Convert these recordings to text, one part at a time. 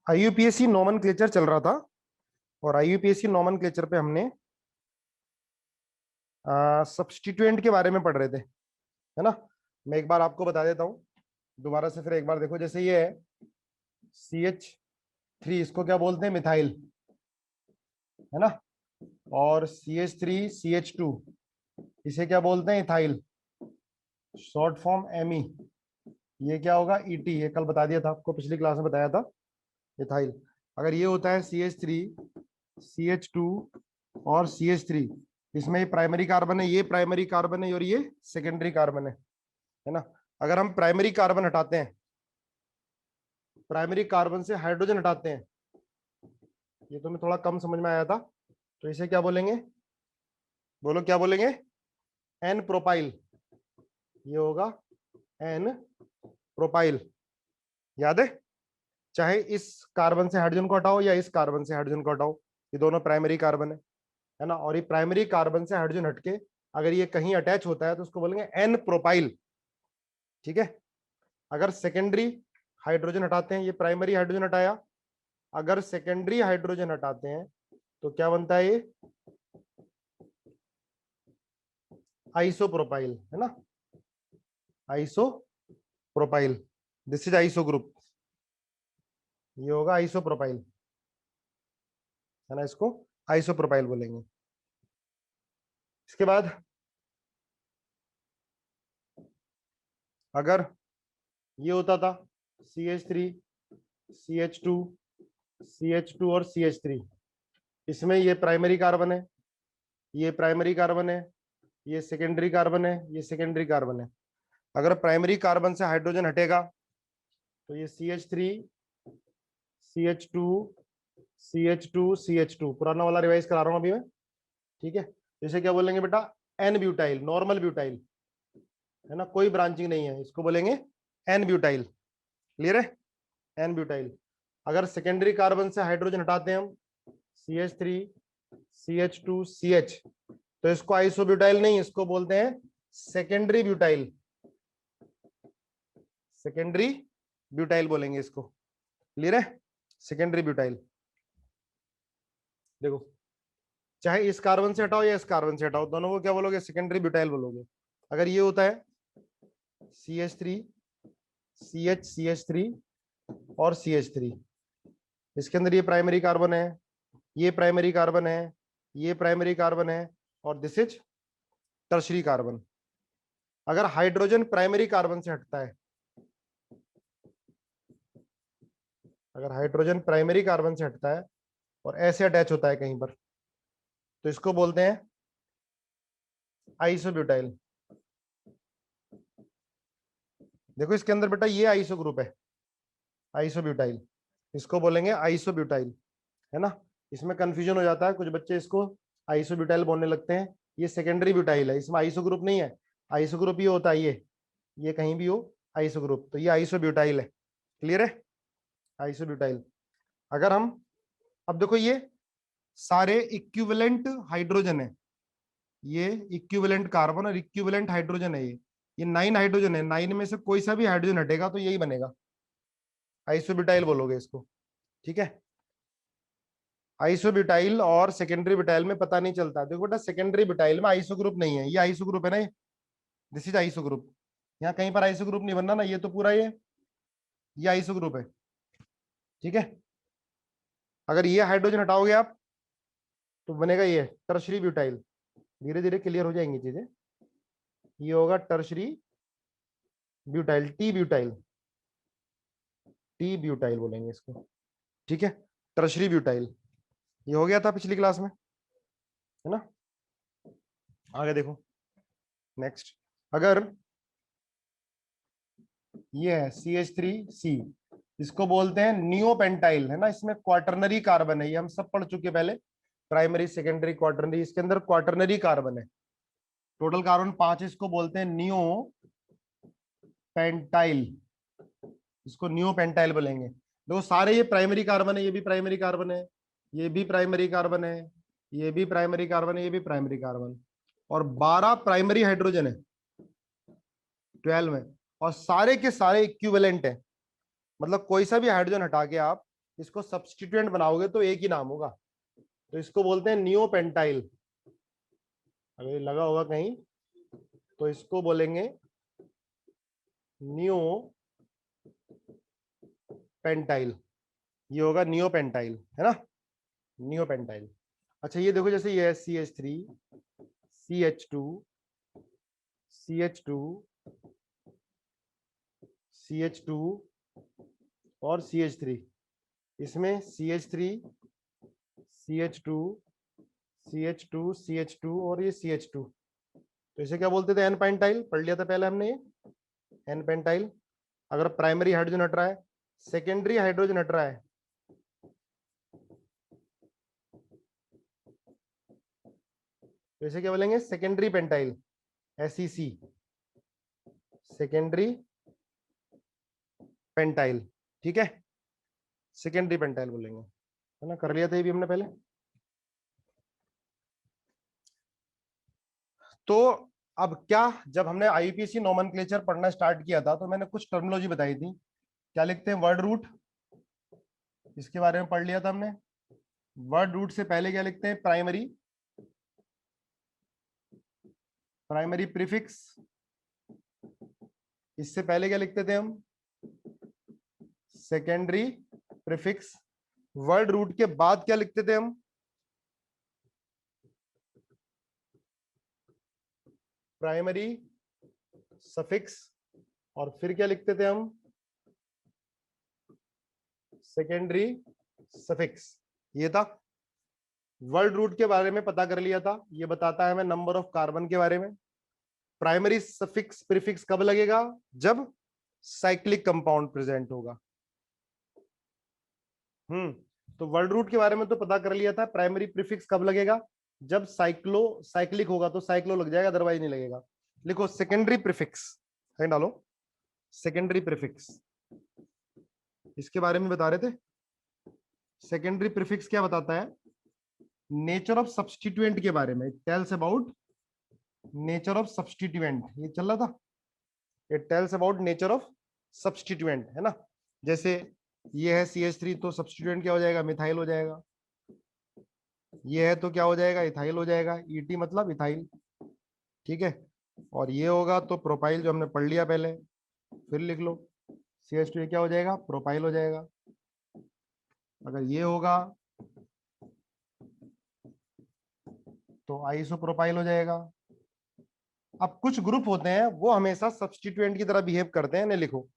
IUPAC nomenclature चल रहा था और आईयूपीएसी नोमेनक्लेचर पे हमने सब्स्टिट्यूएंट के बारे में पढ़ रहे थे, है ना। मैं एक बार आपको बता देता हूँ दोबारा से, फिर एक बार देखो। जैसे ये है CH3, इसको क्या बोलते हैं? मिथाइल, है ना। और CH3CH2, इसे क्या बोलते हैं? Ethyl, short form ME। ये क्या होगा? ET। ये कल बता दिया था आपको, पिछली क्लास में बताया था, इथाइल। अगर ये होता है CH3CH2 और CH3, इसमें ये प्राइमरी कार्बन है, ये प्राइमरी कार्बन है और ये सेकेंडरी कार्बन है ना। अगर हम प्राइमरी कार्बन हटाते हैं, प्राइमरी कार्बन से हाइड्रोजन हटाते हैं, ये तो मैं थोड़ा कम समझ में आया था, तो इसे क्या बोलेंगे? बोलो क्या बोलेंगे? N propyl. ये होगा एन प्रोपाइल। याद है? चाहे इस कार्बन से हाइड्रोजन को हटाओ या इस कार्बन से हाइड्रोजन को हटाओ, ये दोनों प्राइमरी कार्बन है ना। और ये प्राइमरी कार्बन से हाइड्रोजन हटके अगर ये कहीं अटैच होता है तो उसको बोलेंगे एन प्रोपाइल। ठीक है। अगर सेकेंडरी हाइड्रोजन हटाते हैं, ये प्राइमरी हाइड्रोजन हटाया, अगर सेकेंडरी हाइड्रोजन हटाते हैं तो क्या बनता है? ये आइसोप्रोपाइल, है ना। Isopropyl, this is iso group. ये होगा आइसोप्रोपाइल, है ना। इसको आइसोप्रोपाइल बोलेंगे। इसके बाद अगर ये होता था CH3CH2 और CH3, इसमें ये प्राइमरी कार्बन है, ये प्राइमरी कार्बन है, ये सेकेंडरी कार्बन है, ये सेकेंडरी कार्बन है। अगर प्राइमरी कार्बन से हाइड्रोजन हटेगा तो ये CH3CH2CH2CH2, पुराना वाला रिवाइज करा रहा हूं अभी मैं। ठीक है। इसे क्या बोलेंगे बेटा? एन ब्यूटाइल, नॉर्मल ब्यूटाइल, है ना, कोई ब्रांचिंग नहीं है, इसको बोलेंगे एन ब्यूटाइल। क्लियर है? N butyl. अगर सेकेंडरी कार्बन से हाइड्रोजन हटाते हैं हम, CH3CH2CH, तो इसको आइसोब्यूटाइल नहीं, इसको बोलते हैं सेकेंडरी ब्यूटाइल। सेकेंडरी ब्यूटाइल बोलेंगे इसको। क्लियर है? Secondary butyl. देखो, चाहे इस कार्बन से हटाओ या इस कार्बन से हटाओ, दोनों को क्या बोलोगे? सेकेंडरी ब्यूटाइल बोलोगे। अगर ये होता है CH3CH3 और CH3, इसके अंदर ये प्राइमरी कार्बन है, ये प्राइमरी कार्बन है, ये प्राइमरी कार्बन है, और दिस इज टर्शरी कार्बन। अगर हाइड्रोजन प्राइमरी कार्बन से हटता है, अगर हाइड्रोजन प्राइमरी कार्बन से हटता है और ऐसे अटैच होता है कहीं पर, तो इसको बोलते हैं आइसोब्यूटाइल। देखो इसके अंदर बेटा ये आइसो ग्रुप है, आइसोब्यूटाइल, इसको बोलेंगे आइसोब्यूटाइल, है ना। इसमें कंफ्यूजन हो जाता है, कुछ बच्चे इसको आइसोब्यूटाइल बोलने लगते हैं। ये सेकेंडरी ब्यूटाइल है, इसमें आइसो ग्रुप नहीं है। आइसो ग्रुप ये होता है, ये कहीं भी हो आइसो ग्रुप, तो ये आइसोब्यूटाइल है। क्लियर है? आइसोब्यूटाइल। अगर हम, अब देखो ये सारे इक्विवेलेंट हाइड्रोजन है, ये इक्विवेलेंट कार्बन और इक्विवेलेंट हाइड्रोजन है। ये 9 हाइड्रोजन है, 9 में से कोई सा भी हाइड्रोजन हटेगा तो यही बनेगा, आइसोब्यूटाइल बोलोगे इसको। ठीक है। आइसोब्यूटाइल और सेकेंडरी ब्यूटाइल में पता नहीं चलता। देखो बेटा, सेकेंडरी ब्यूटाइल में आइसो ग्रुप नहीं है, ये आइसो ग्रुप है ना, दिस इज आइसो ग्रुप। यहाँ कहीं पर आइसो ग्रुप नहीं बनना ना, ये तो पूरा ये आइसो ग्रुप है। ठीक है। अगर ये हाइड्रोजन हटाओगे आप तो बनेगा ये टर्शरी ब्यूटाइल। धीरे धीरे क्लियर हो जाएंगी चीजें। ये होगा tertiary butyl, T butyl, T butyl बोलेंगे इसको। ठीक है। टर्शरी ब्यूटाइल, ये हो गया था पिछली क्लास में, है ना। आगे देखो नेक्स्ट। अगर ये है CH3C, इसको बोलते हैं नियोपेंटाइल, है ना। इसमें क्वाटरनरी कार्बन है, ये हम सब पढ़ चुके पहले, प्राइमरी सेकेंडरी क्वाटरनरी। इसके अंदर क्वाटरनरी कार्बन है, टोटल कार्बन 5, इसको बोलते हैं नियो पेंटाइल, इसको नियो पेंटाइल बोलेंगे। देखो सारे ये प्राइमरी कार्बन है, ये भी प्राइमरी कार्बन है, ये भी प्राइमरी कार्बन है, ये भी प्राइमरी कार्बन है, ये भी प्राइमरी कार्बन, और 12 प्राइमरी हाइड्रोजन है 12 में, और सारे के सारे इक्विवेलेंट है। मतलब कोई सा भी हाइड्रोजन हटा के आप इसको सब्स्टिट्यूएंट बनाओगे तो एक ही नाम होगा, तो इसको बोलते हैं नियोपेंटाइल। अगर ये लगा होगा कहीं तो इसको बोलेंगे नियोपेंटाइल, ये होगा नियोपेंटाइल, है ना, नियोपेंटाइल। अच्छा ये देखो, जैसे ये है CH3, CH2, CH2, CH2 और CH3, इसमें CH3, CH2, CH2, CH2 और ये CH2, तो इसे क्या बोलते थे, एन पेंटाइल, पढ़ लिया था पहले हमने ये, एन पेंटाइल। अगर प्राइमरी हाइड्रोजन हट रहा है, सेकेंडरी हाइड्रोजन हट रहा है, तो इसे क्या बोलेंगे, secondary pentyl, SEC, secondary pentyl, ठीक है, सेकेंडरी पेंटाइल बोलेंगे, है ना, कर लिया था ये भी हमने पहले। तो अब क्या, जब हमने IUPAC नोमेनक्लेचर पढ़ना स्टार्ट किया था तो मैंने कुछ टर्मिनोलॉजी बताई थी। क्या लिखते हैं, वर्ड रूट, इसके बारे में पढ़ लिया था हमने। वर्ड रूट से पहले क्या लिखते हैं, प्राइमरी, प्राइमरी प्रीफिक्स। इससे पहले क्या लिखते थे हम, सेकेंडरी प्रीफिक्स। वर्ड रूट के बाद क्या लिखते थे हम, प्राइमरी सफिक्स। और फिर क्या लिखते थे हम, सेकेंडरी सफिक्स। ये था वर्ड रूट के बारे में पता कर लिया था, ये बताता है हमें नंबर ऑफ कार्बन के बारे में। प्राइमरी सफिक्स प्रीफिक्स कब लगेगा, जब साइक्लिक कंपाउंड प्रेजेंट होगा। तो वर्ड रूट के बारे में तो पता कर लिया था, प्राइमरी प्रीफिक्स कब लगेगा, जब साइक्लिक होगा, तो साइक्लो लग जाएगा, अदरवाइज नहीं लगेगा। लिखो सेकेंडरी प्रीफिक्स, कहीं डालो सेकेंडरी प्रीफिक्स, इसके बारे में बता रहे थे। सेकेंडरी प्रीफिक्स क्या बताता है, नेचर ऑफ सब्स्टिट्यूएंट के बारे में, tells about nature of substituent, ये चल रहा था, it tells about nature of substituent, है ना। जैसे ये है CH3, तो सब्स्टिट्यूएंट क्या हो जाएगा, मिथाइल हो जाएगा। ये है तो क्या हो जाएगा, इथाइल हो जाएगा, ET मतलब इथाइल, ठीक है। और ये होगा तो प्रोपाइल, जो हमने पढ़ लिया पहले, फिर लिख लो CH2, क्या हो जाएगा, प्रोपाइल हो जाएगा। अगर ये होगा तो आइसोप्रोपाइल हो जाएगा। अब कुछ ग्रुप होते हैं वो हमेशा सब्स्टिट्यूएंट की तरह बिहेव करते हैं, नहीं लिखो,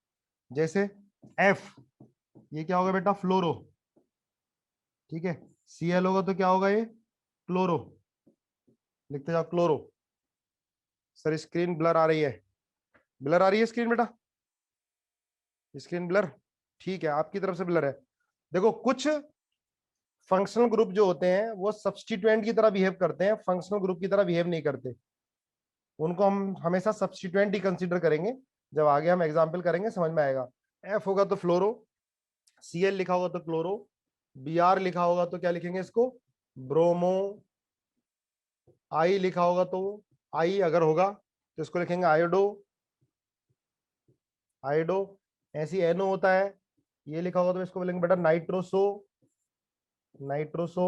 जैसे F, ये क्या होगा बेटा, फ्लोरो, ठीक है। Cl होगा तो क्या होगा, ये क्लोरो, लिखते जाओ क्लोरो। सर स्क्रीन ब्लर आ रही है, ब्लर आ रही है स्क्रीन बेटा, स्क्रीन ब्लर, ठीक है, आपकी तरफ से ब्लर है। देखो कुछ फंक्शनल ग्रुप जो होते हैं वो सब्स्टिट्यूएंट की तरह बिहेव करते हैं, फंक्शनल ग्रुप की तरह बिहेव नहीं करते, उनको हम हमेशा सब्स्टिट्यूएंट ही कंसीडर करेंगे। जब आगे हम एग्जाम्पल करेंगे समझ में आएगा। F होगा तो फ्लोरो, Cl लिखा होगा तो क्लोरो, Br लिखा होगा तो क्या लिखेंगे इसको, ब्रोमो, I लिखा होगा तो I अगर होगा तो इसको लिखेंगे आयोडो, आयोडो। ऐसी NO होता है, ये लिखा होगा तो इसको बोलेंगे बेटा नाइट्रोसो, नाइट्रोसो।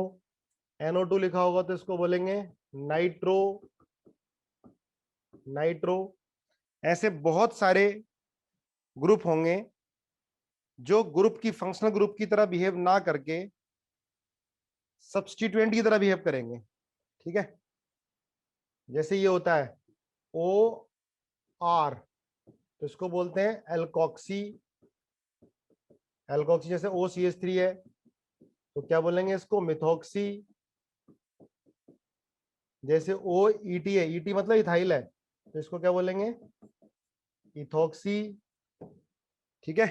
NO2 लिखा होगा तो इसको बोलेंगे नाइट्रो, नाइट्रो। ऐसे बहुत सारे ग्रुप होंगे जो ग्रुप की, फंक्शनल ग्रुप की तरह बिहेव ना करके सब्स्टिट्यूएंट की तरह बिहेव करेंगे, ठीक है। जैसे ये होता है OR, तो इसको बोलते हैं एल्कोक्सी, एल्कोक्सी। जैसे OCH3 है तो क्या बोलेंगे इसको, मिथोक्सी। जैसे OET है, ET मतलब इथाइल है, तो इसको क्या बोलेंगे, इथोक्सी, ठीक है।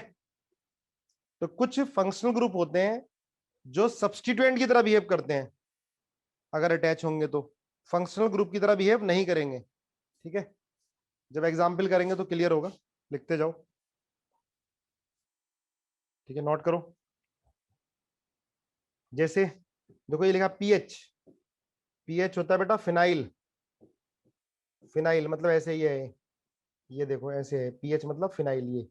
तो कुछ फंक्शनल ग्रुप होते हैं जो सब्स्टिट्यूएंट की तरह बिहेव करते हैं, अगर अटैच होंगे तो फंक्शनल ग्रुप की तरह बिहेव नहीं करेंगे, ठीक है। जब एग्जाम्पल करेंगे तो क्लियर होगा, लिखते जाओ, ठीक है, नोट करो। जैसे देखो ये लिखा पीएच, पीएच होता है बेटा फिनाइल, फिनाइल मतलब ऐसे ही है, ये देखो ऐसे है, पीएच मतलब फिनाइल, ये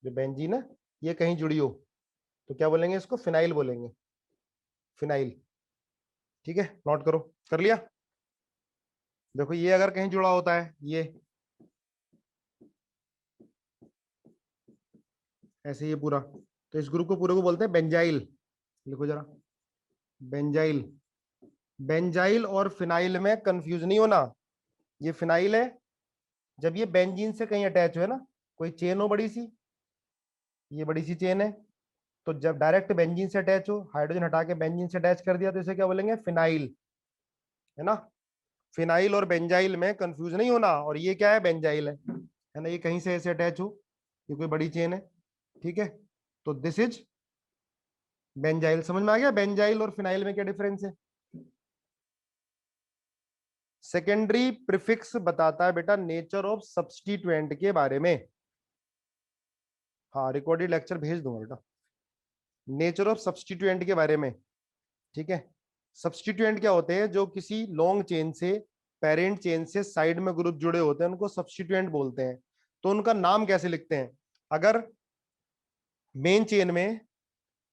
जो बेंजीन है ये कहीं जुड़ी हो, तो क्या बोलेंगे इसको? फिनाइल बोलेंगे, फिनाइल। ठीक है, नोट करो, कर लिया? देखो ये अगर कहीं जुड़ा होता है, ये ऐसे ये पूरा, तो इस ग्रुप को पूरे को बोलते हैं बेंजाइल। लिखो जरा, बेंजाइल। बेंजाइल और फिनाइल में कंफ्यूज नहीं होना। ये फिनाइल है जब ये बेंजीन से कहीं अटैच हो, है ना, कोई चेन हो बड़ी सी, ये बड़ी सी चेन है, तो जब डायरेक्ट बेंजीन से अटैच हो, हाइड्रोजन हटा के बेंजीन से अटैच कर दिया, तो इसे क्या बोलेंगे? फिनाइल, है ना। फिनाइल और बेंजाइल में कंफ्यूज नहीं होना। और ये क्या है? बेंजाइल है ना, ये कहीं से ऐसे अटैच हो, ये कोई बड़ी चेन है, ठीक है, तो दिस इज बेंजाइल। समझ में आ गया बेंजाइल और फिनाइल में क्या डिफरेंस है? सेकेंडरी प्रीफिक्स बताता है बेटा नेचर ऑफ सब्स्टिट्यूएंट के बारे में। हाँ, रिकॉर्डेड लेक्चर भेज दूंगा बेटा, नेचर ऑफ सब्स्टिट्यूएंट के बारे में। ठीक है, सब्स्टिट्यूएंट क्या होते हैं? जो किसी लॉन्ग चेन से, पेरेंट चेन से साइड में ग्रुप जुड़े होते हैं, उनको सब्स्टिट्यूएंट बोलते हैं। तो उनका नाम कैसे लिखते हैं? अगर मेन चेन में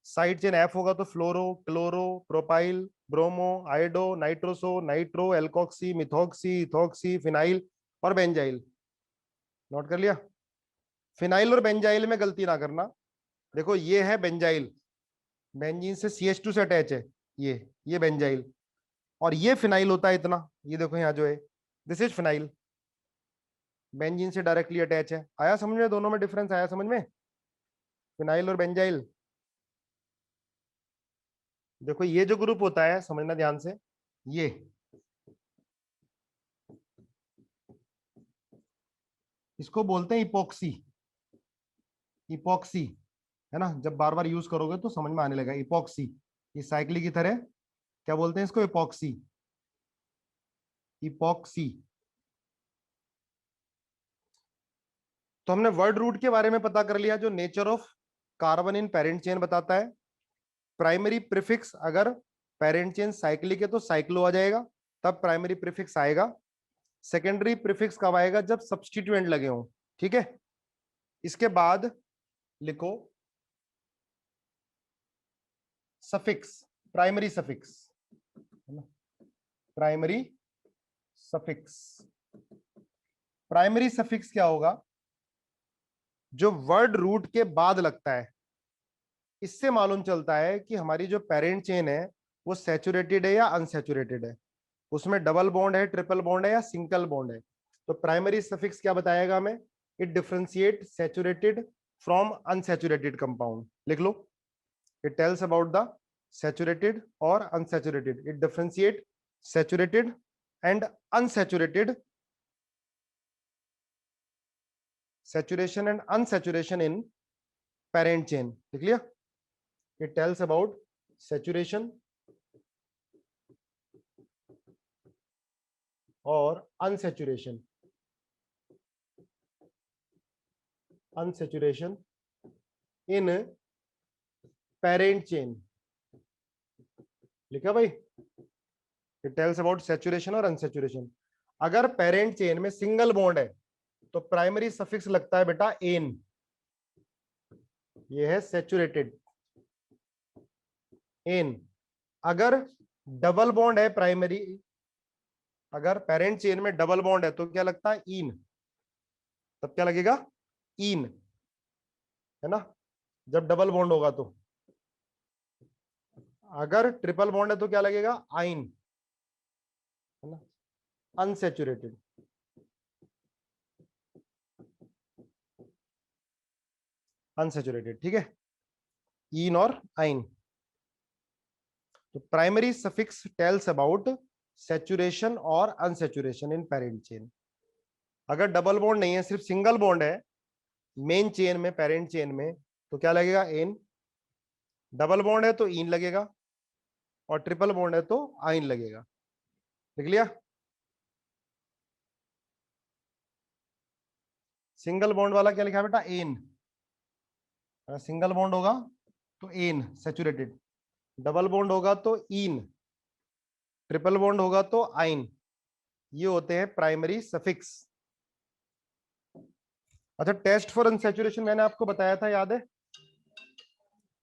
साइड चेन एफ होगा तो fluoro, chloro, propyl, bromo, iodo, nitroso, nitro, alkoxy, methoxy, ethoxy, phenyl और बेंजाइल। नोट कर लिया? फिनाइल और बेंजाइल में गलती ना करना। देखो ये है बेंजाइल, बेंजीन से CH2 से अटैच है, ये बेंजाइल। और ये फिनाइल होता है इतना, ये देखो यहाँ जो है, दिस इज फिनाइल, बेंजीन से डायरेक्टली अटैच है। आया समझ में? दोनों में डिफरेंस आया समझ में, फिनाइल और बेंजाइल? देखो ये जो ग्रुप होता है, समझना ध्यान से, ये इसको बोलते हैं इपोक्सी। इपोक्सी, है ना, जब बार बार यूज करोगे तो समझ में आने लगा। इपोक्सी, ये साइक्लिक की तरह, क्या बोलते हैं इसको? Epoxy, epoxy. तो हमने वर्ड रूट के बारे में पता कर लिया, जो nature of carbon in parent chain बताता है। प्राइमरी प्रीफिक्स, अगर पेरेंट चेन साइक्लिक है तो साइक्लो आ जाएगा, तब प्राइमरी प्रीफिक्स आएगा। सेकेंडरी प्रीफिक्स कब आएगा? जब सब्स्टिट्यूएंट लगे हों। ठीक है, इसके बाद लिखो सफिक्स, प्राइमरी सफिक्स, है ना, प्राइमरी सफिक्स। प्राइमरी सफिक्स क्या होगा? जो वर्ड रूट के बाद लगता है। इससे मालूम चलता है कि हमारी जो पेरेंट चेन है वो सैचुरेटेड है या अनसैचुरेटेड है, उसमें डबल बॉन्ड है, ट्रिपल बॉन्ड है या सिंगल बॉन्ड है। तो प्राइमरी सफिक्स क्या बताएगा हमें? It differentiate saturated from unsaturated compound. लिख लो, it tells about the saturated और unsaturated, it differentiate saturated and unsaturated, saturation and unsaturation in parent chain। लिख लिया? it tells about saturation और unsaturation, unsaturation in parent chain। लिखा भाई? it tells about saturation और unsaturation। अगर parent chain में single bond है तो प्राइमरी सफिक्स लगता है बेटा एन, ये है सैचुरेटेड, एन। अगर डबल बॉन्ड है प्राइमरी, अगर पेरेंट चेन में डबल बॉन्ड है तो क्या लगता है? इन। तब क्या लगेगा? इन, है ना, जब डबल बॉन्ड होगा तो। अगर ट्रिपल बॉन्ड है तो क्या लगेगा? आइन, है ना, अनसैचुरेटेड, अनसैचुरेटेड। ठीक है, इन और आइन। तो primary suffix tells about saturation और अनसैचुरेशन इन पेरेंट चेन। अगर डबल बॉन्ड नहीं है, सिर्फ सिंगल बॉन्ड है मेन चेन में, पेरेंट चेन में, तो क्या लगेगा? एन। डबल बॉन्ड है तो इन लगेगा, और ट्रिपल बॉन्ड है तो आइन लगेगा। लिख लिया? सिंगल बॉन्ड वाला क्या लिखा बेटा? एन। अगर सिंगल बॉन्ड होगा तो एन सैचुरेटेड, डबल बॉन्ड होगा तो इन, ट्रिपल बॉन्ड होगा तो आइन। ये होते हैं प्राइमरी सफिक्स। अच्छा, टेस्ट फॉर अनसैचुरेशन मैंने आपको बताया था, याद है?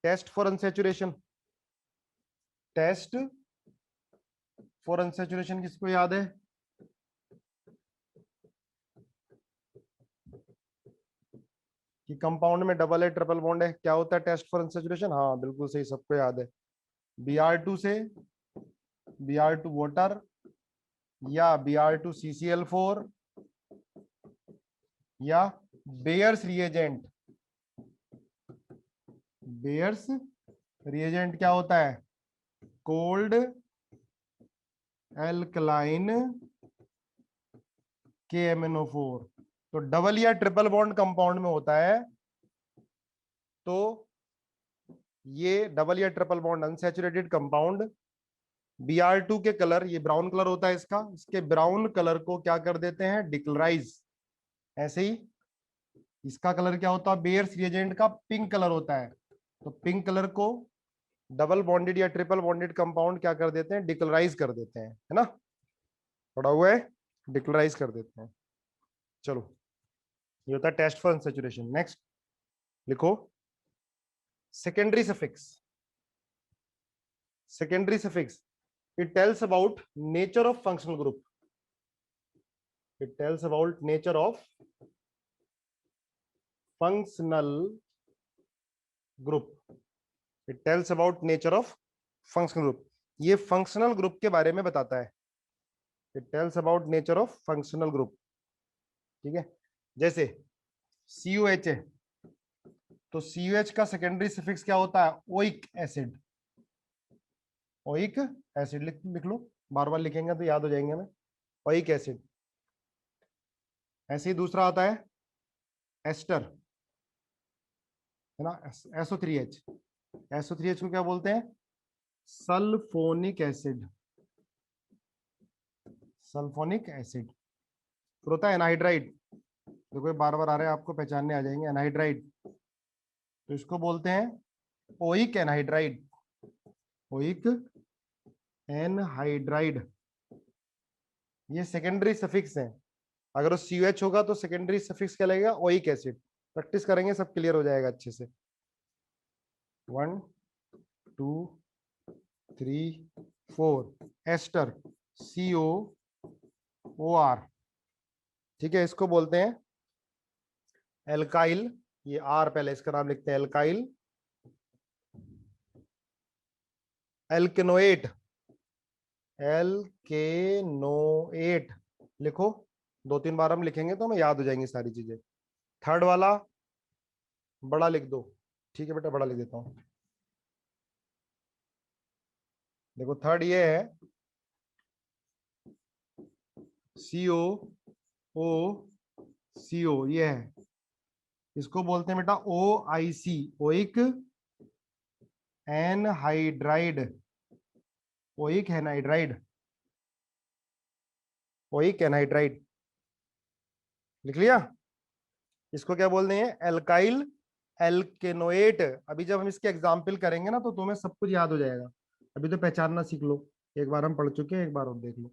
Test for unsaturation, test for unsaturation किसको याद है? कि कंपाउंड में डबल है ट्रिपल बॉन्ड है, क्या होता है टेस्ट फॉर अनसैचुरेशन? हाँ बिल्कुल सही, सबको याद है। Br2 से Br2 वाटर या Br2 CCl4 या बेयर्स रिएजेंट। बेयर्स रिएजेंट क्या होता है? Cold alkaline KMnO4। तो डबल या ट्रिपल बॉन्ड कंपाउंड में होता है तो ये डबल या triple bond unsaturated compound Br2 के कलर, ये ब्राउन कलर होता है इसका, इसके ब्राउन कलर को क्या कर देते हैं? डिकलराइज। ऐसे ही इसका कलर क्या होता है? बेयर्स रिएजेंट का पिंक कलर होता है, तो पिंक कलर को डबल बॉन्डेड या ट्रिपल बॉन्डेड कंपाउंड क्या कर देते हैं? डिकलराइज कर देते हैं, है ना? पढ़ा हुआ है, डिकलराइज कर देते हैं। चलो, ये होता है टेस्ट फॉर अनसैचुरेशन। नेक्स्ट लिखो secondary suffix. Secondary suffix, it tells about nature of functional group. It tells about nature of functional group. It tells about nature of functional group. ये functional group के बारे में बताता है। It tells about nature of functional group. ठीक है, जैसे COH है तो COH का सेकेंडरी सफिक्स क्या होता है? Oic acid. ओइक एसिड लिख लो, बार बार लिखेंगे तो याद हो जाएंगे हमें। Oic acid. ऐसे ही दूसरा आता है एस्टर, है ना? SO3H। SO3H को क्या बोलते हैं? Sulphonic acid. Sulphonic acid. फिर होता है एनहाइड्राइड, देखो बार बार आ रहे हैं, आपको पहचानने आ जाएंगे। एनहाइड्राइड तो इसको बोलते हैं ओइक एनहाइड्राइड। ओइक एनहाइड्राइड, ये सेकेंडरी सफिक्स है। अगर वो COH होगा तो सेकेंडरी सफिक्स क्या लगेगा? Oic acid. प्रैक्टिस करेंगे सब क्लियर हो जाएगा अच्छे से। 1 2 3 4 एस्टर COOR। ठीक है, इसको बोलते हैं एल्काइल। ये आर पहले इसका नाम लिखते हैं, एल्काइल एल्केनोएट। एल्केनोएट लिखो, 2-3 बार हम लिखेंगे तो हमें याद हो जाएंगी सारी चीजें। थर्ड वाला बड़ा लिख दो। ठीक है बेटा, बड़ा लिख देता हूं। देखो थर्ड ये है COOCO, ये है, इसको बोलते हैं बेटा OIC, oic anhydride. Oic anhydride, oic anhydride लिख लिया। इसको क्या बोलते हैं? Alkyl alkanoate. अभी जब हम इसके एग्जाम्पल करेंगे ना तो तुम्हें सब कुछ याद हो जाएगा, अभी तो पहचानना सीख लो। एक बार हम पढ़ चुके हैं, एक बार और देख लो।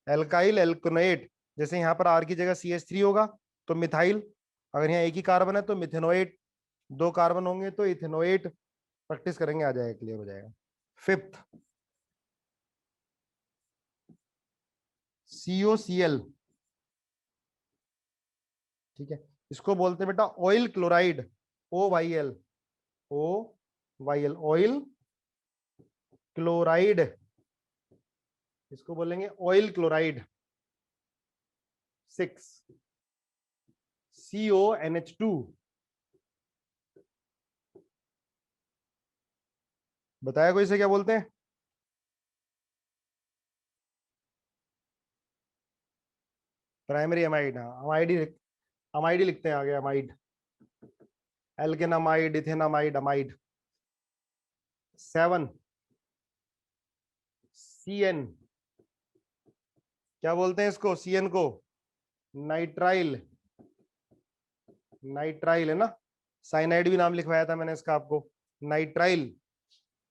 एल्काइल एल्केनोएट, जैसे यहाँ पर आर की जगह CH3 होगा तो मिथाइल, अगर यहाँ एक ही कार्बन है तो मिथेनोएट, 2 कार्बन होंगे तो इथेनोएट। प्रैक्टिस करेंगे आ जाएगा, क्लियर हो जाएगा। Fifth COCl। ठीक है, इसको बोलते हैं बेटा oil chloride. OYL, OYL oil chloride, इसको बोलेंगे ऑयल क्लोराइड। 6 CONH2, बताया कोई से क्या बोलते हैं? Primary amide. हाँ, अमाइड, अमाइड लिखते हैं आगे, amide. Alkanamide, ethanamide, amide. 7 CN, क्या बोलते हैं इसको? CN को नाइट्राइल। नाइट्राइल है ना, साइनाइड भी नाम लिखवाया था मैंने इसका आपको, नाइट्राइल।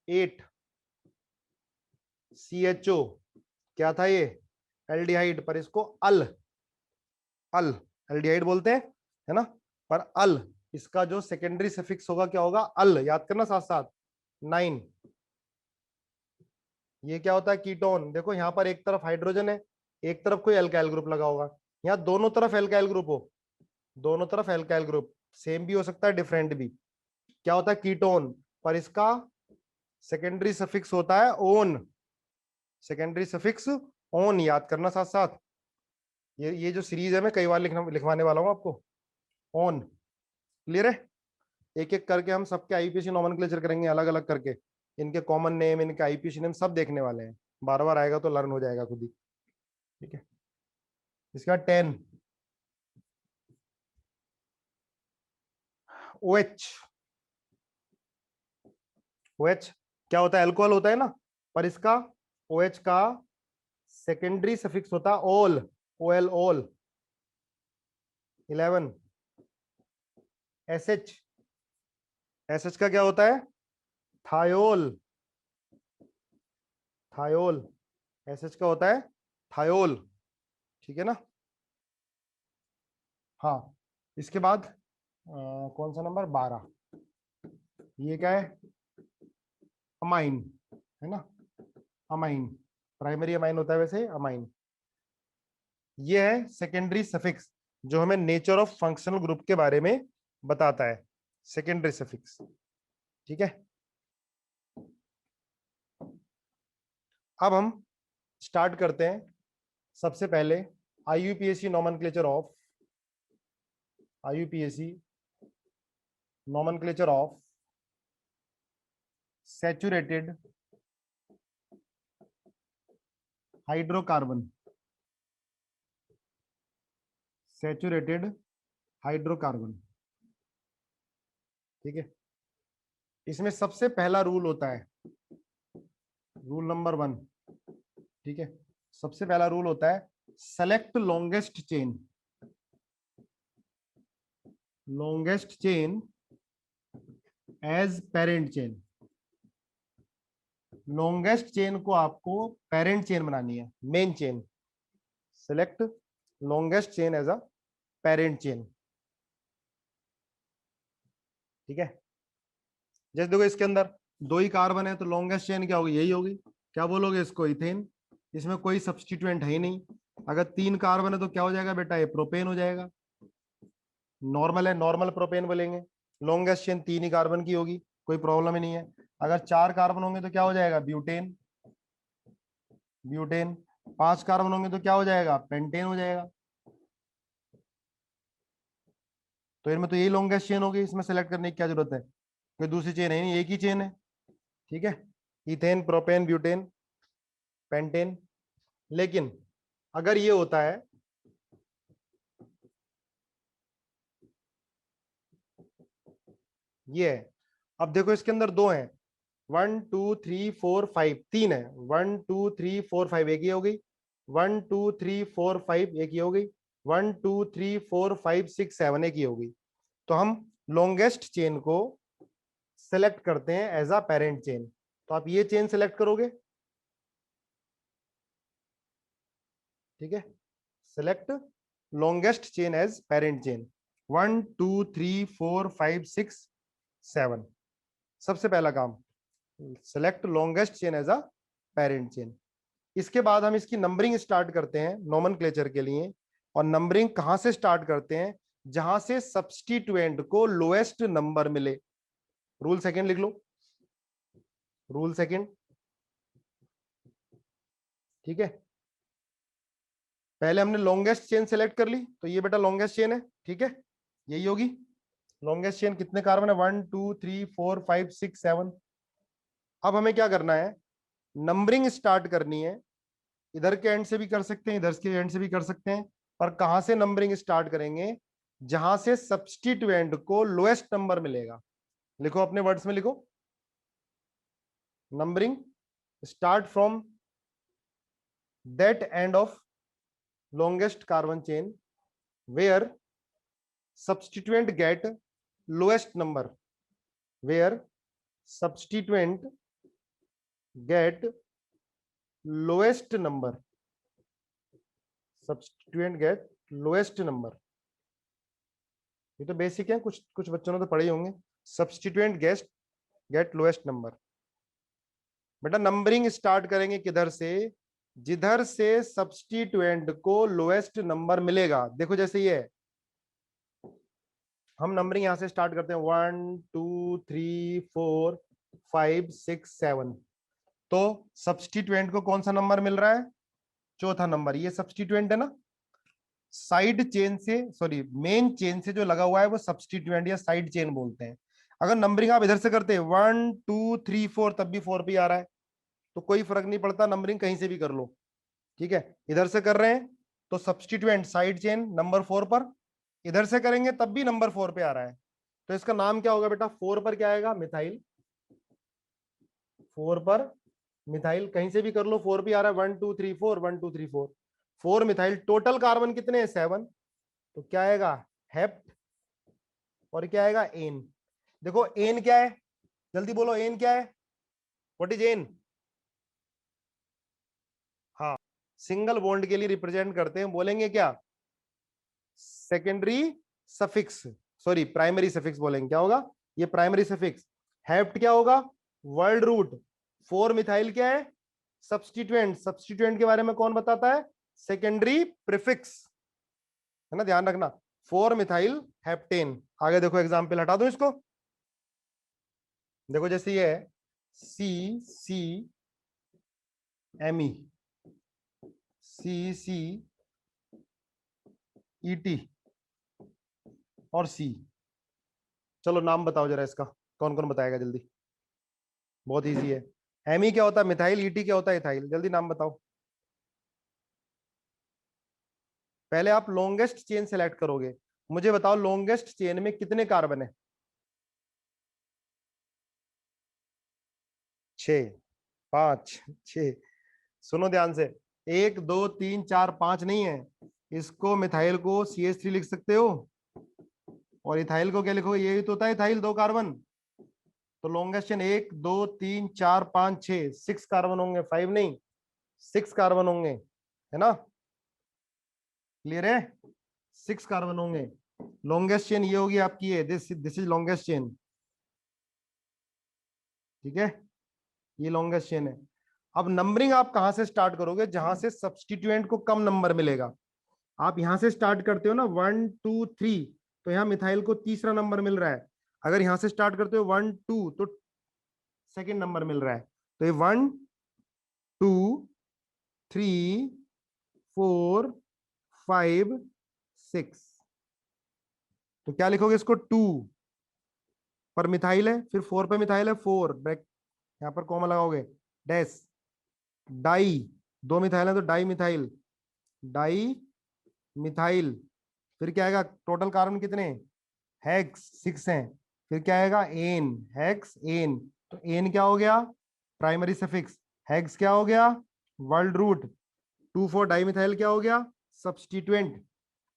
8 CHO, क्या था ये? एल्डिहाइड, पर इसको अल, अल एल्डिहाइड बोलते हैं, है ना? पर अल, इसका जो सेकेंडरी सफिक्स होगा क्या होगा? अल, याद करना साथ साथ। 9। ये क्या होता है? कीटोन। देखो यहाँ पर एक तरफ हाइड्रोजन है, एक तरफ कोई एल्काइल ग्रुप लगा होगा। यहाँ दोनों तरफ एल्काइल ग्रुप हो, दोनों तरफ एल्काइल ग्रुप, सेम भी हो सकता है डिफरेंट भी, क्या होता है? कीटोन। पर इसका सेकेंडरी सफिक्स होता है ओन। सेकेंडरी सफिक्स ओन, याद करना साथ साथ। ये जो सीरीज है मैं कई बार लिखवाने वाला हूँ आपको। ओन, क्लियर है? एक एक करके हम सबके आईपीसी नोमेनक्लेचर करेंगे अलग अलग करके, इनके कॉमन नेम, इनके आईपीसी नेम सब देखने वाले हैं। बार बार आएगा तो लर्न हो जाएगा खुद ही। ठीक है, इसका 10 OH। OH क्या होता है? अल्कोहल होता है ना, पर इसका OH का सेकेंडरी सफिक्स होता है ओल। OL, ओल। 11 SH। SH का क्या होता है? थायोल। थायोल। SH का होता है थायोल। ठीक है ना? हाँ, इसके बाद कौन सा नंबर? 12। ये क्या है? अमाइन, है ना? अमाइन, प्राइमरी अमाइन होता है वैसे, अमाइन। ये है सेकेंडरी सफिक्स जो हमें नेचर ऑफ फंक्शनल ग्रुप के बारे में बताता है, सेकेंडरी सफिक्स। ठीक है, अब हम स्टार्ट करते हैं। सबसे पहले IUPAC nomenclature of, IUPAC nomenclature of saturated hydrocarbon, saturated hydrocarbon. ठीक है, इसमें सबसे पहला रूल होता है, रूल नंबर 1। ठीक है, सबसे पहला रूल होता है select longest chain, longest chain as parent chain. Longest chain को आपको पेरेंट चेन बनानी है, main chain. Select longest chain as a parent chain. ठीक है, जैसे देखो इसके अंदर 2 ही कार्बन है तो लॉन्गेस्ट चेन क्या होगी? यही होगी। क्या बोलोगे इसको? इथेन। इसमें कोई सब्स्टिट्यूएंट है ही नहीं। अगर 3 कार्बन है तो क्या हो जाएगा बेटा? ये प्रोपेन हो जाएगा। नॉर्मल है, नॉर्मल प्रोपेन बोलेंगे। लॉन्गेस्ट चेन 3 ही कार्बन की होगी, कोई प्रॉब्लम ही नहीं है। अगर 4 कार्बन होंगे तो क्या हो जाएगा? ब्यूटेन। ब्यूटेन। 5 कार्बन होंगे तो क्या हो जाएगा? पेंटेन हो जाएगा। तो इनमें तो यही लॉन्गेस्ट चेन होगी, इसमें सेलेक्ट करने की क्या जरूरत है? कोई दूसरी चेन है नहीं, एक ही चेन है। ठीक है, इथेन, प्रोपेन, ब्यूटेन, पेंटेन। लेकिन अगर ये होता है, ये है, अब देखो इसके अंदर 2 हैं, 1 2 3 4 5, 3 है। 1 2 3 4 5 एक ही हो गई। 1 2 3 4 5 एक ही हो गई। 1 2 3 4 5 6 7 एक ही हो गई। तो हम लॉन्गेस्ट चेन को सेलेक्ट करते हैं एज अ पेरेंट चेन। तो आप ये चेन सेलेक्ट करोगे। ठीक है, select longest chain as parent chain. 1 2 3 4 5 6 7, सबसे पहला काम, select longest chain as a parent chain. इसके बाद हम इसकी नंबरिंग स्टार्ट करते हैं नोमेनक्लेचर के लिए। और नंबरिंग कहां से स्टार्ट करते हैं? जहां से सब्स्टिट्यूएंट को लोएस्ट नंबर मिले। रूल सेकंड लिख लो, रूल सेकंड। ठीक है, पहले हमने लॉन्गेस्ट चेन सेलेक्ट कर ली, तो ये बेटा लॉन्गेस्ट चेन है। ठीक है, यही होगी लॉन्गेस्ट चेन। कितने कार्बन है? 1 2 3 4 5 6 7। अब हमें क्या करना है? नंबरिंग स्टार्ट करनी है। इधर के एंड से भी कर सकते हैं, इधर के एंड से भी कर सकते हैं। पर कहां से नंबरिंग स्टार्ट करेंगे? जहां से सब्स्टिट्यूएंट को लोएस्ट नंबर मिलेगा। लिखो, अपने वर्ड्स में लिखो। Numbering start from that end of longest carbon chain where substituent get lowest number, where substituent get lowest number, substituent get lowest number। ये तो बेसिक है, कुछ कुछ बच्चों ने तो पढ़े ही होंगे। substituent get lowest number. बेटा नंबरिंग स्टार्ट करेंगे किधर से, जिधर से सब्स्टिट्यूएंट को लोएस्ट नंबर मिलेगा। देखो जैसे ये है, हम नंबरिंग यहां से स्टार्ट करते हैं 1 2 3 4 5 6 7। तो सब्स्टिट्यूएंट को कौन सा नंबर मिल रहा है, चौथा नंबर। ये सब्स्टिट्यूएंट है ना, साइड चेन से, सॉरी मेन चेन से जो लगा हुआ है वो सब्स्टिट्यूएंट या साइड चेन बोलते हैं। अगर नंबरिंग आप इधर से करते हैं 1 2 3 4 तब भी 4 पे आ रहा है, तो कोई फर्क नहीं पड़ता, नंबरिंग कहीं से भी कर लो। ठीक है, इधर से कर रहे हैं तो सब्स्टिट्यूएंट साइड चेन नंबर 4 पर, इधर से करेंगे तब भी नंबर 4 पे आ रहा है। तो इसका नाम क्या होगा बेटा, 4 पर क्या आएगा, मिथाइल। 4 पर मिथाइल, कहीं से भी कर लो, 4 भी आ रहा है, 1 2 3 4 1 2 3 4 4 मिथाइल। टोटल कार्बन कितने हैं, 7। तो क्या आएगा, हेप्ट। और क्या आएगा, एन। देखो एन क्या है, जल्दी बोलो एन क्या है, व्हाट इज एन। हाँ, सिंगल बॉन्ड के लिए रिप्रेजेंट करते हैं, बोलेंगे क्या, secondary suffix, sorry primary suffix बोलेंगे, क्या होगा, ये प्राइमरी सफिक्स। हेप्ट क्या होगा, वर्ड रूट। 4 मिथाइल क्या है, सब्स्टिट्यूएंट। सब्स्टिट्यूएंट के बारे में कौन बताता है, सेकेंडरी प्रीफिक्स, है ना, ध्यान रखना। 4 मिथाइल हेप्टेन। आगे देखो एग्जाम्पल, हटा दो इसको। देखो जैसे ये है सी सी एम ई, सी सी ई टी और सी। चलो नाम बताओ जरा इसका, कौन कौन बताएगा जल्दी, बहुत इजी है। एम ई क्या होता है मिथाइल, ई टी क्या होता है इथाइल, जल्दी नाम बताओ। पहले आप लॉन्गेस्ट चेन सेलेक्ट करोगे, मुझे बताओ लॉन्गेस्ट चेन में कितने कार्बन है, 6 5 6। सुनो ध्यान से, 1 2 3 4 5 नहीं है, इसको मिथाइल को CH3 लिख सकते हो, और इथाइल को क्या लिखोगे, यही तो होता है इथाइल, 2 कार्बन। तो लॉन्गेस्ट चेन 1 2 3 4 5 6, 6 कार्बन होंगे, 5 नहीं, 6 कार्बन होंगे, है ना, क्लियर है, 6 कार्बन होंगे। लॉन्गेस्ट चेन ये होगी आपकी, ये this this is longest chain. ठीक है, ये लॉन्गेस्ट चेन है। अब नंबरिंग आप कहां से स्टार्ट करोगे, जहां से सब्स्टिट्यूएंट को कम नंबर मिलेगा। आप यहां से स्टार्ट करते हो ना 1 2 3, तो यहाँ मिथाइल को तीसरा नंबर मिल रहा है। अगर यहां से स्टार्ट करते हो 1 2 तो सेकंड नंबर मिल रहा है। तो ये 1 2 3 4 5 6, तो क्या लिखोगे इसको, 2 पर मिथाइल है, फिर 4 पे मिथाइल है, 4 ब्रैक, यहाँ पर कॉमा लगाओगे, डैश, डाई, 2 मिथाइल है तो डाई मिथाइल, डाई मिथाइल। फिर क्या आएगा, टोटल कार्बन कितने, हेक्स 6 हैं। फिर क्या आएगा, एन, हेक्स एन। तो एन क्या हो गया, प्राइमरी सफिक्स। हेक्स क्या हो गया, वर्ल्ड रूट। 2 4 डाईमिथाइल क्या हो गया, सब्स्टिट्यूएंट।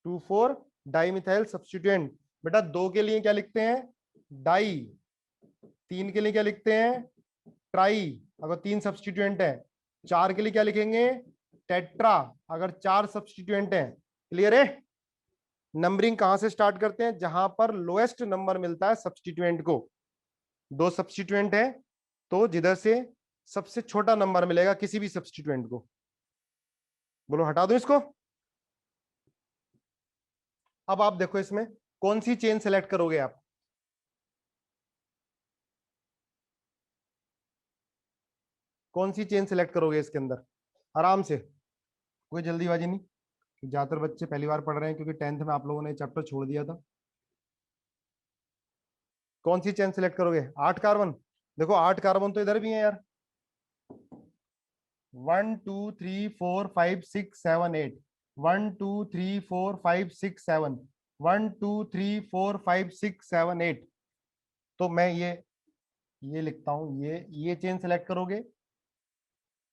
2 4 dimethyl substituent. बेटा 2 के लिए क्या लिखते हैं, डाई। 3 के लिए क्या लिखते हैं, ट्राई, अगर 3 सब्स्टिट्यूएंट है। 4 के लिए क्या लिखेंगे, टेट्रा, अगर 4 सब्स्टिट्यूएंट है। क्लियर है। नंबरिंग कहां से स्टार्ट करते हैं, जहां पर लोएस्ट नंबर मिलता है सब्स्टिट्यूएंट को। 2 सब्स्टिट्यूएंट है, तो जिधर से सबसे छोटा नंबर मिलेगा किसी भी सब्स्टिट्यूएंट को। बोलो हटा दो इसको। अब आप देखो इसमें कौन सी चेन सेलेक्ट करोगे आप, कौन सी चेन सेलेक्ट करोगे इसके अंदर, आराम से, कोई जल्दीबाजी नहीं। ज्यादातर बच्चे पहली बार पढ़ रहे हैं क्योंकि 10th में आप लोगों ने चैप्टर छोड़ दिया था। कौन सी चेन सेलेक्ट करोगे, 8 कार्बन। देखो 8 कार्बन तो इधर भी है यार, 1 2 3 4 5 6 7 8, 1 2 3 4 5 6 7, 1 2 3 4 5 6 7 8। तो मैं ये लिखता हूं, ये चेन सेलेक्ट करोगे,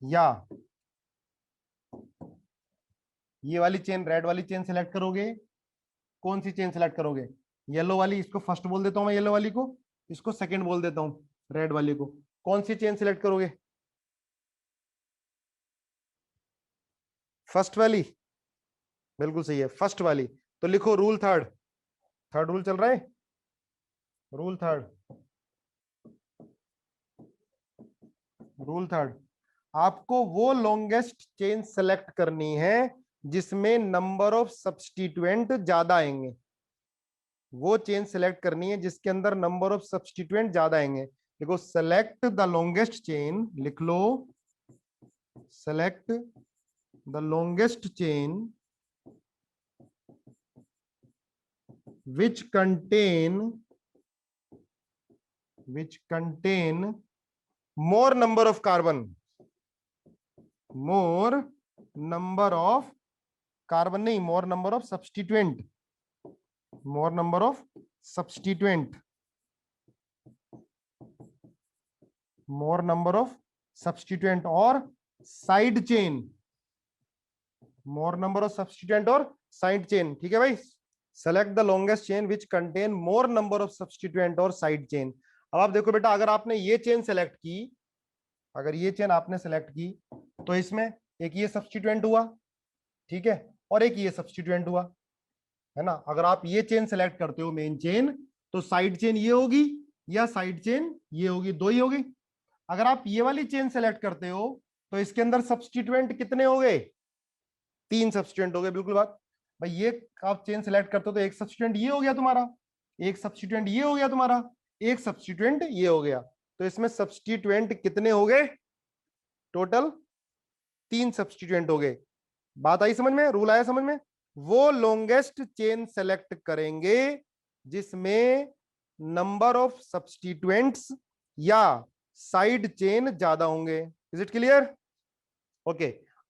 या ये वाली चेन, रेड वाली चेन सेलेक्ट करोगे। कौन सी चेन सेलेक्ट करोगे, येलो वाली, इसको फर्स्ट बोल देता हूं मैं, येलो वाली को, इसको सेकंड बोल देता हूं, रेड वाली को। कौन सी चेन सेलेक्ट करोगे, फर्स्ट वाली, बिल्कुल सही है, फर्स्ट वाली। तो लिखो रूल थर्ड, थर्ड रूल चल रहा है, रूल थर्ड, रूल थर्ड, आपको वो लॉन्गेस्ट चेन सेलेक्ट करनी है जिसमें नंबर ऑफ सब्स्टिट्यूएंट ज्यादा आएंगे। वो चेन सेलेक्ट करनी है जिसके अंदर नंबर ऑफ सब्स्टिट्यूएंट ज्यादा आएंगे। देखो, सेलेक्ट द लॉन्गेस्ट चेन, लिख लो, select the longest chain which contain more number of carbon, more number of carbon नहीं, more number of substituent, more number of substituent, more number of substituent और side chain, more number of substituent और side chain। ठीक है भाई, select the longest chain which contain more number of substituent और side chain। अब आप देखो बेटा, अगर आपने ये चेन सेलेक्ट की, अगर ये चेन आपने सेलेक्ट की, तो इसमें एक ये सब्स्टिट्यूएंट हुआ, ठीक है, और एक ये सब्स्टिट्यूएंट हुआ, है ना। अगर आप ये चेन सेलेक्ट करते हो मेन चेन, तो साइड चेन ये होगी या साइड चेन ये होगी, दो ही होगी। अगर आप ये वाली चेन सेलेक्ट करते हो तो इसके अंदर सब्स्टिट्यूएंट कितने हो गए, तीन सब्स्टिट्यूएंट हो गए। बिल्कुल बात भाई, ये आप चेन सेलेक्ट करते हो तो एक सब्स्टिट्यूएंट ये हो गया तुम्हारा, एक सब्स्टिट्यूएंट ये हो गया तुम्हारा, एक सब्स्टिट्यूएंट ये हो गया। तो इसमें सब्स्टिट्यूएंट कितने हो गए, टोटल तीन सब्स्टिट्यूएंट हो गए। बात आई समझ में, रूल आया समझ में। वो लॉन्गेस्ट चेन सेलेक्ट करेंगे जिसमें नंबर ऑफ सब्स्टिट्यूएंट्स या साइड चेन ज्यादा होंगे। Is it clear? ओके,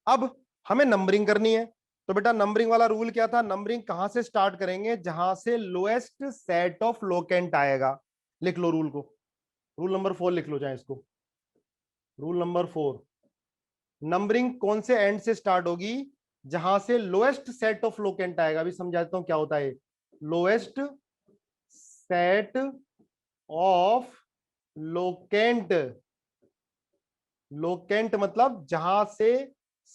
अब हमें नंबरिंग करनी है। तो बेटा नंबरिंग वाला रूल क्या था, नंबरिंग कहां से स्टार्ट करेंगे, जहां से लोएस्ट सेट ऑफ लोकेंट आएगा। लिख लो रूल को, रूल नंबर 4 लिख लो चाहे इसको, रूल नंबर 4। नंबरिंग कौन से एंड से स्टार्ट होगी, जहां से लोएस्ट सेट ऑफ लोकेंट आएगा। अभी समझा देता हूं क्या होता है lowest set of locant. Locant मतलब जहां से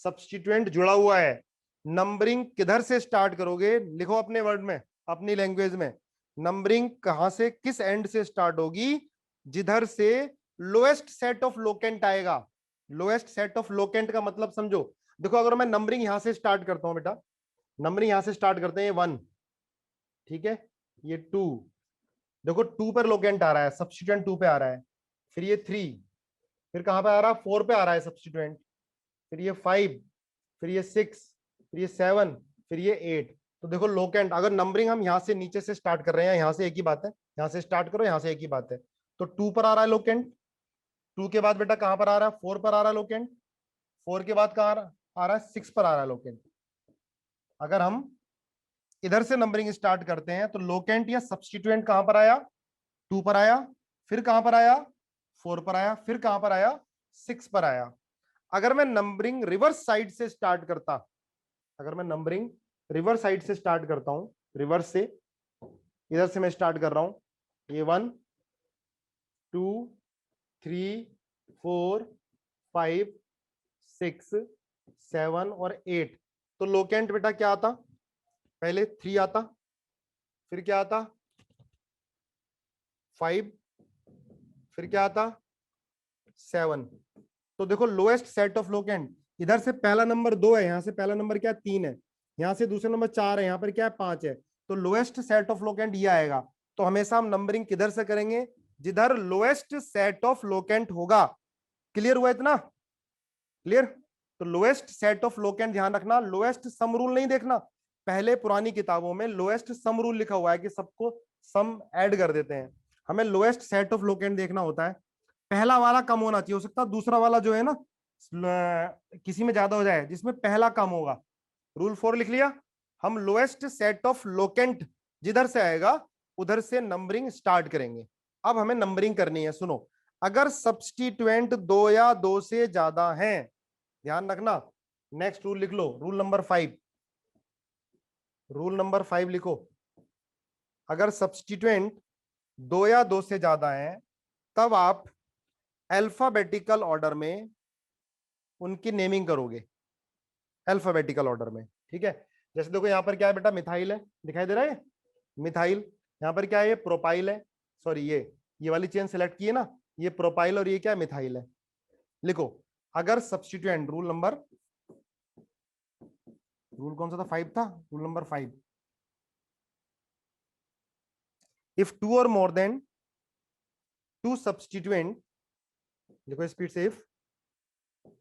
सब्स्टिट्यूएंट जुड़ा हुआ है। नंबरिंग किधर से स्टार्ट करोगे, लिखो अपने वर्ड में, अपनी लैंग्वेज में। नंबरिंग कहां से, किस एंड से स्टार्ट होगी, जिधर से लोएस्ट सेट ऑफ लोकेंट आएगा। लोएस्ट सेट ऑफ लोकेंट का मतलब समझो। देखो, अगर मैं नंबरिंग यहां से स्टार्ट करता हूं बेटा, नंबरिंग यहां से स्टार्ट करते हैं, ये 1, ठीक है, ये 2, देखो 2 पर लोकेंट आ रहा है, सब्स्टिट्यूएंट 2 पे आ रहा है, फिर ये 3, फिर कहां पे आ रहा है, 4 पे आ रहा है सब्स्टिट्यूएंट, फिर ये 5, फिर ये 6, फिर ये 7, फिर ये 8। तो देखो लोकेंट, अगर नंबरिंग हम यहां से नीचे से स्टार्ट कर रहे हैं, यहां से एक ही बात है, यहां से स्टार्ट करो, यहां से एक ही बात है। तो 2 पर आ रहा है लोकेंट, 2 के बाद बेटा कहां पर आ रहा है, 4 पर आ रहा है लोकेंट, 4 के बाद कहां आ रहा है, 6 पर आ रहा है लोकेंट। अगर हम इधर से नंबरिंग स्टार्ट करते हैं तो लोकेंट या सब्स्टिट्यूएंट कहां पर आया, 2 पर आया, फिर कहां पर आया, 4 पर आया, फिर कहां पर आया, 6 पर आया। अगर मैं नंबरिंग रिवर्स साइड से स्टार्ट करता, अगर मैं नंबरिंग रिवर्स साइड से स्टार्ट करता हूं, रिवर्स से, इधर से मैं स्टार्ट कर रहा हूं, ये 1 2 3 4 5 6 7 और 8। तो लोकेंट बेटा क्या आता, पहले 3 आता, फिर क्या आता 5, फिर क्या आता 7। तो देखो लोएस्ट सेट ऑफ लोकेंट, इधर से पहला नंबर 2 है, यहां से पहला नंबर क्या 3 है, यहां से दूसरा नंबर 4 है, यहां पर क्या है 5 है। तो लोएस्ट सेट ऑफ लोकेंट ये आएगा। तो हमेशा हम नंबरिंग किधर से करेंगे, जिधर लोएस्ट सेट ऑफ लोकेंट होगा। क्लियर हुआ इतना, क्लियर। तो लोएस्ट सेट ऑफ लोकेंट ध्यान रखना, लोएस्ट सम रूल नहीं देखना। पहले पुरानी किताबों में लोएस्ट सम रूल लिखा हुआ है कि सबको सम ऐड कर देते हैं, हमें लोएस्ट सेट ऑफ लोकेंट देखना होता है। पहला वाला कम होना चाहिए, हो सकता है दूसरा वाला जो है ना किसी में ज्यादा हो जाए, जिसमें पहला कम होगा। रूल 4 लिख लिया। हम लोएस्ट सेट ऑफ लोकेंट जिधर से आएगा उधर से नंबरिंग स्टार्ट करेंगे। अब हमें नंबरिंग करनी है, सुनो। अगर सब्स्टिट्यूएंट 2 या 2 से ज्यादा हैं, ध्यान रखना, नेक्स्ट रूल लिख लो, रूल नंबर 5, रूल नंबर 5 लिखो। अगर सब्स्टिट्यूएंट 2 या 2 से ज्यादा हैं, तब आप अल्फाबेटिकल ऑर्डर में उनकी नेमिंग करोगे, अल्फाबेटिकल ऑर्डर में, ठीक है। जैसे देखो यहाँ पर क्या है बेटा, मिथाइल है, दिखाई दे रहा है मिथाइल। यहाँ पर क्या है, ये प्रोपाइल है, सॉरी ये वाली चेन सेलेक्ट की है ना, ये प्रोपाइल और ये क्या है, मिथाइल है। लिखो, अगर सब्स्टिट्यूएंट, रूल कौन सा था, 5 था, rule number 5, if two or more than two substituent, देखो स्पीड से, if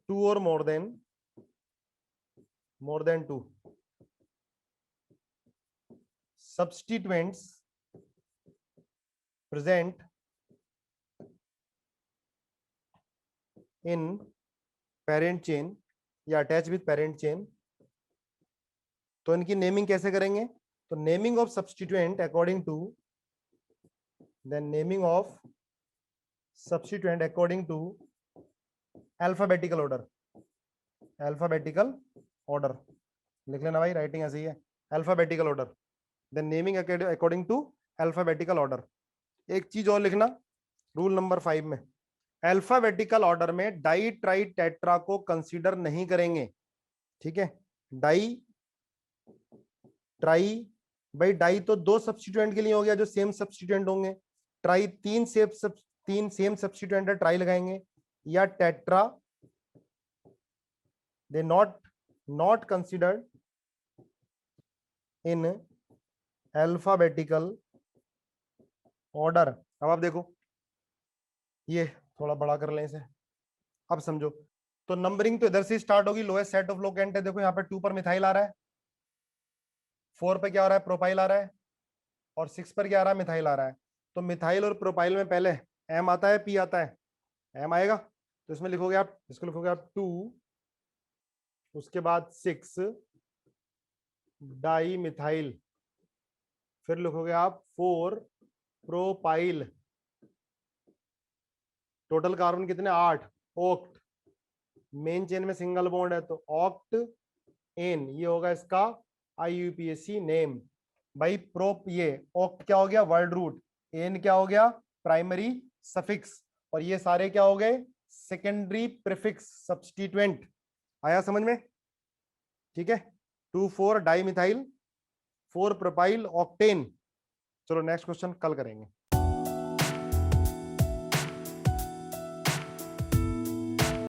two or more than two substituents present in parent chain या अटैच विथ पेरेंट चेन, तो इनकी नेमिंग कैसे करेंगे, तो naming of substituent according to, then naming of substituent according to alphabetical order, alphabetical order लिख लेना भाई, writing ऐसी है, alphabetical order, then naming according to alphabetical order. एक चीज और लिखना रूल नंबर 5 में, अल्फाबेटिकल ऑर्डर में डाई ट्राई टेट्रा को कंसीडर नहीं करेंगे, ठीक है। डाई ट्राई, भाई डाई तो 2 सब्स्टिट्यूएंट के लिए हो गया जो सेम सब्स्टिट्यूएंट होंगे, ट्राई 3 सेम सब्स्टिट्यूएंट है, ट्राई लगाएंगे, या tetra they not considered in alphabetical order. अब आप देखो, ये थोड़ा बड़ा कर लें इसे, अब समझो, तो नंबरिंग तो इधर से स्टार्ट होगी, लोएस्ट सेट ऑफ लोकेंट है, देखो यहाँ पे 2 पर मिथाइल आ रहा है, 4 पे क्या आ रहा है, प्रोपाइल आ रहा है, और 6 पर क्या आ रहा है, मिथाइल आ रहा है। तो मिथाइल और प्रोपाइल में पहले एम आता है, पी आता है, एम आएगा, तो इसमें लिखोगे आप, इसको लिखोगे आप 2, उसके बाद 6 डाई मिथाइल, फिर लिखोगे आप 4 प्रोपाइल, टोटल कार्बन कितने, 8, ऑक्ट, मेन चेन में सिंगल बॉन्ड है तो ऑक्ट एन, ये होगा इसका IUPAC नेम। भाई प्रोप, ये ऑक्ट क्या हो गया, वर्ड रूट, एन क्या हो गया, प्राइमरी सफिक्स, और ये सारे क्या हो गए, सेकेंडरी प्रीफिक्स सब्स्टिट्यूएंट। आया समझ में, ठीक है। 2,4 डाई मिथाइल, 4 प्रोपाइल ऑक्टेन। चलो नेक्स्ट क्वेश्चन कल करेंगे।